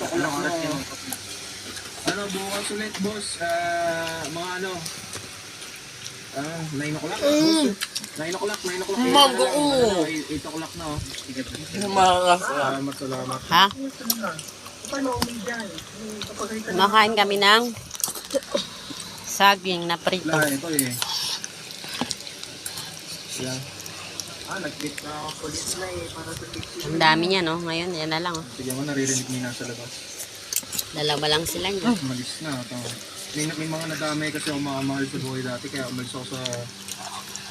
o'clock na. Ano, bukas ulit, boss. Mga ano, 9 o'clock, boss. 9 o'clock. Umaga, oo. 8 o'clock na, oh. Salamat. Ha? Kumakain kami ng saging na prito. Ito eh. Yan. Nag-bit na ako ulit na eh. Para sa picture. Ang dami niya, no? Ngayon, yan na lang, oh. Sige mo, naririnig niyo nasa labas. Dalawa lang sila niya. Malis na. May mga nadamay kasi ako mga mahal sa buhay dati. Kaya umalis ako sa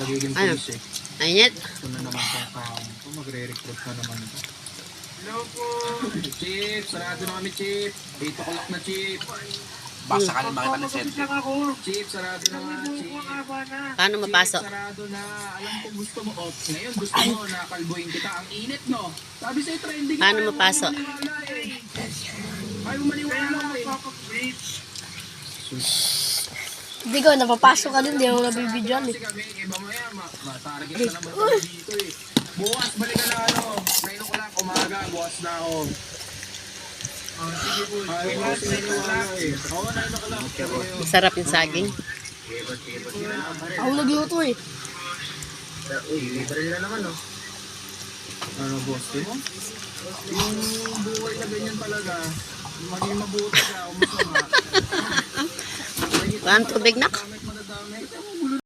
pagiging police eh. Ayun. Ito na naman sa taong. Ito magre-recruit na naman ito. Hello po! Chip! Sarado na kami, Chip! 8 o'clock na, Chip! Basta ka rin makita ng sensor. Chip, sarado na nga, Chip! Paano mapasok? Chip, sarado na. Alam ko gusto mo. Oh, ngayon gusto mo na kalbuhin kita. Ang init, no? Sabi sa'yo, trending. Paano mapasok? Ayaw maniwala eh. Hindi ko, napapasok ka din, hindi ako nabibidyoan eh. Kasi kami, iba mo yan, matarget na naman kami dito eh. Bukas, balikan na ano, 9 o'clock, umaga, bukas na ako. Sige po, ayaw mo sininiwala eh. Oo, 9 o'clock. Masarap yung saging. Ako nagluto eh. Uy, libre na naman oh. Ano, boss, di mo? Yung buhay na ganyan talaga, maging mabuti ka, umusama. Walang tubig na. Kami